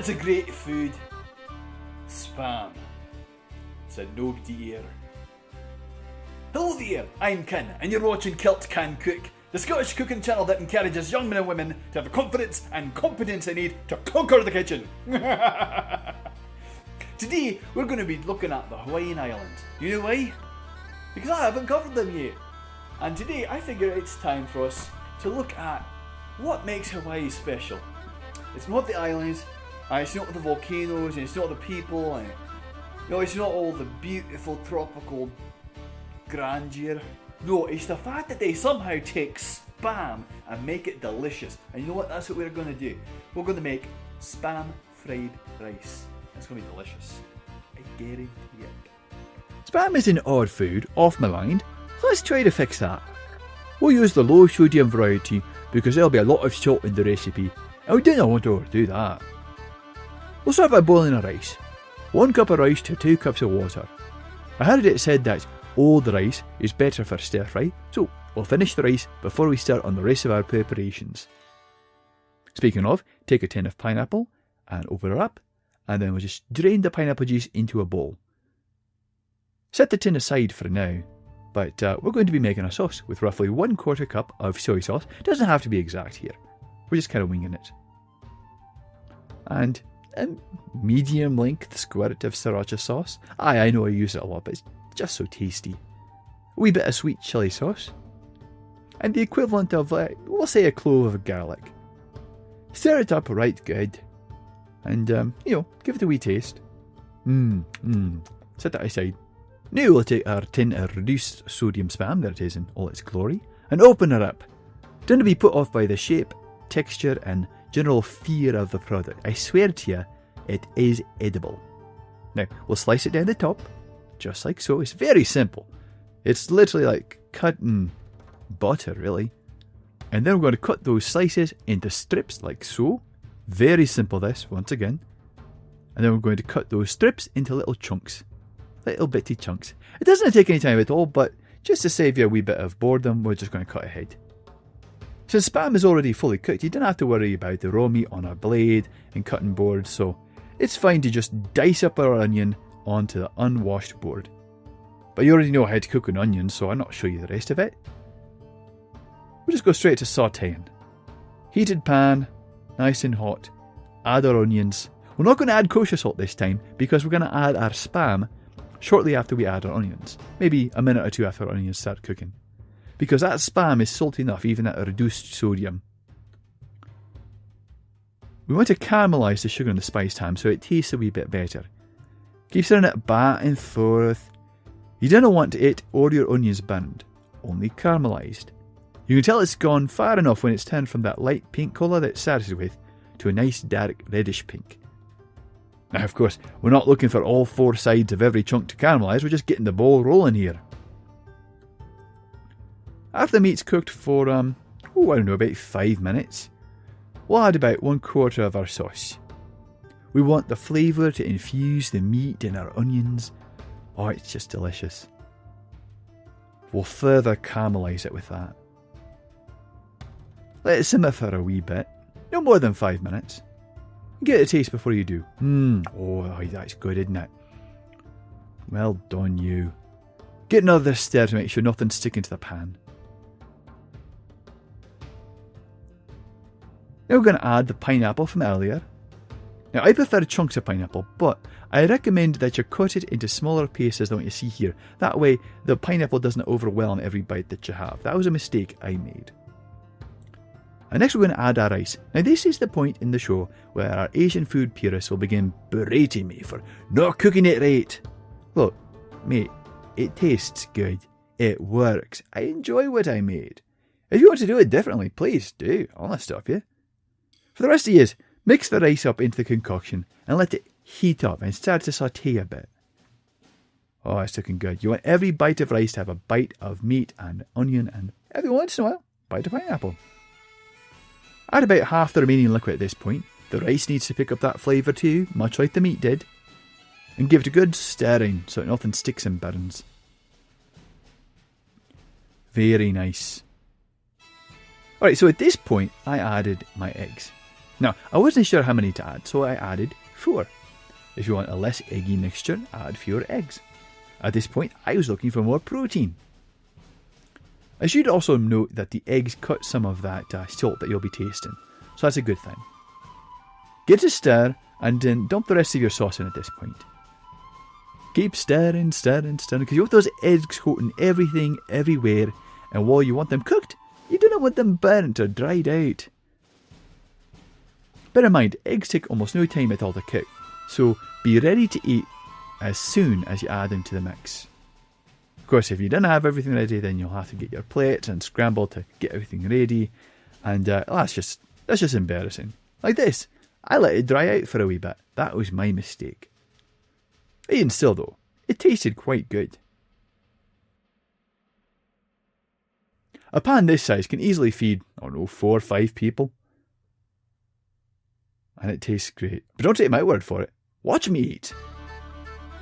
it's a great food. Spam, said nobody here. Hello there, I'm Ken, and you're watching Kilt Can Cook, the Scottish cooking channel that encourages young men and women to have the confidence and competence they need to conquer the kitchen. Today, we're going to be looking at the Hawaiian Islands. You know why? Because I haven't covered them yet. And today, I figure it's time for us to look at what makes Hawaii special. It's not the islands, and it's not the volcanoes, and it's not the people, and it's not all the beautiful tropical grandeur. No, it's the fact that they somehow take spam and make it delicious. And you know what? That's what we're going to do. We're going to make spam fried rice. It's going to be delicious. I guarantee it. Spam is an odd food, off my mind, so let's try to fix that. We'll use the low sodium variety because there'll be a lot of salt in the recipe, and we do not want to overdo that. We'll start by boiling our rice. 1 cup of rice to 2 cups of water. I heard it said that old rice is better for stir fry, so we'll finish the rice before we start on the rest of our preparations. Speaking of, take a tin of pineapple and open it up, and then we'll just drain the pineapple juice into a bowl. Set the tin aside for now, but we're going to be making a sauce with roughly 1/4 cup of soy sauce. It doesn't have to be exact here, we're just kind of winging it. And a medium length squirt of sriracha sauce. I know I use it a lot, but it's just so tasty. A wee bit of sweet chilli sauce. And the equivalent of, we'll say, a clove of garlic. Stir it up right good. And, give it a wee taste. Set that aside. Now we'll take our tin of reduced sodium spam, there it is in all its glory, and open it up. Don't be put off by the shape, texture, and general fear of the product. I swear to you, it is edible. Now, we'll slice it down the top, just like so. It's very simple. It's literally like cutting butter, really. And then we're going to cut those slices into strips, like so. Very simple this, once again. And then we're going to cut those strips into little chunks. Little bitty chunks. It doesn't take any time at all, but just to save you a wee bit of boredom, we're just going to cut ahead. Since spam is already fully cooked, you don't have to worry about the raw meat on our blade and cutting board, so it's fine to just dice up our onion onto the unwashed board. But you already know how to cook an onion, so I'll not show you the rest of it. We'll just go straight to sauteing. Heated pan, nice and hot. Add our onions. We're not going to add kosher salt this time because we're going to add our spam shortly after we add our onions. Maybe a minute or two after our onions start cooking. Because that spam is salty enough even at a reduced sodium. We want to caramelise the sugar in the spiced ham so it tastes a wee bit better. Keep stirring it back and forth. You don't want it or your onions burned, only caramelised. You can tell it's gone far enough when it's turned from that light pink colour that it started with to a nice dark reddish pink. Now, of course, we're not looking for all 4 sides of every chunk to caramelise, we're just getting the ball rolling here. After the meat's cooked for, about 5 minutes, we'll add about 1/4 of our sauce. We want the flavour to infuse the meat and our onions. Oh, it's just delicious. We'll further caramelise it with that. Let it simmer for a wee bit, no more than 5 minutes. Get a taste before you do. That's good, isn't it? Well done, you. Get another stir to make sure nothing's sticking to the pan. Now we're going to add the pineapple from earlier. Now I prefer chunks of pineapple, but I recommend that you cut it into smaller pieces than what you see here. That way the pineapple doesn't overwhelm every bite that you have. That was a mistake I made. And next we're going to add our rice. Now this is the point in the show where our Asian food purists will begin berating me for not cooking it right. Look, mate, it tastes good. It works. I enjoy what I made. If you want to do it differently, please do. I'll not stop you. For the rest of you, mix the rice up into the concoction and let it heat up and start to saute a bit. Oh, it's looking good. You want every bite of rice to have a bite of meat and onion and every once in a while, a bite of pineapple. Add about half the remaining liquid at this point. The rice needs to pick up that flavour too, much like the meat did. And give it a good stirring so that nothing sticks and burns. Very nice. Alright, so at this point I added my eggs. Now, I wasn't sure how many to add, so I added 4. If you want a less eggy mixture, add fewer eggs. At this point, I was looking for more protein. I should also note that the eggs cut some of that salt that you'll be tasting, so that's a good thing. Give it a stir, and then dump the rest of your sauce in at this point. Keep stirring, because you want those eggs coating everything, everywhere, and while you want them cooked, you do not want them burnt or dried out. Bear in mind, eggs take almost no time at all to cook, so be ready to eat as soon as you add them to the mix. Of course, if you don't have everything ready, then you'll have to get your plates and scramble to get everything ready, and that's just embarrassing. Like this, I let it dry out for a wee bit. That was my mistake. Even still though, it tasted quite good. A pan this size can easily feed, 4 or 5 people. And it tastes great. But don't take my word for it. Watch me eat.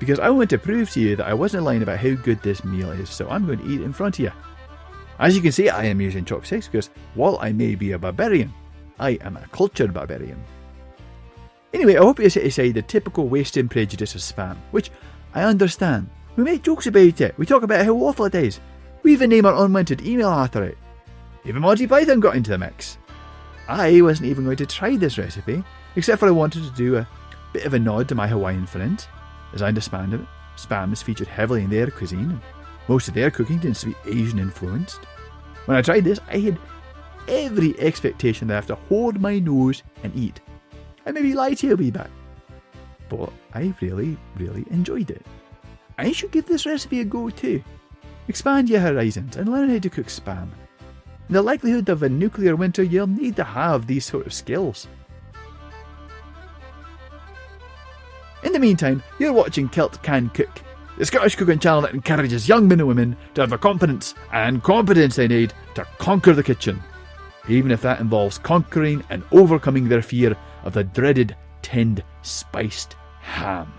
Because I want to prove to you that I wasn't lying about how good this meal is, so I'm going to eat it in front of you. As you can see, I am using chopsticks because while I may be a barbarian, I am a cultured barbarian. Anyway, I hope you set aside the typical wasting prejudice of spam, which I understand. We make jokes about it. We talk about how awful it is. We even name our unwanted email after it. Even Monty Python got into the mix. I wasn't even going to try this recipe, except for I wanted to do a bit of a nod to my Hawaiian friend. As I understand it, spam is featured heavily in their cuisine, and most of their cooking tends to be Asian influenced. When I tried this, I had every expectation that I have to hold my nose and eat. I maybe lie to you a wee bit. But I really, really enjoyed it. I should give this recipe a go too. Expand your horizons and learn how to cook spam. In the likelihood of a nuclear winter, you'll need to have these sort of skills. In the meantime, you're watching Kilt Can Cook, the Scottish cooking channel that encourages young men and women to have the confidence and competence they need to conquer the kitchen, even if that involves conquering and overcoming their fear of the dreaded tinned spiced ham.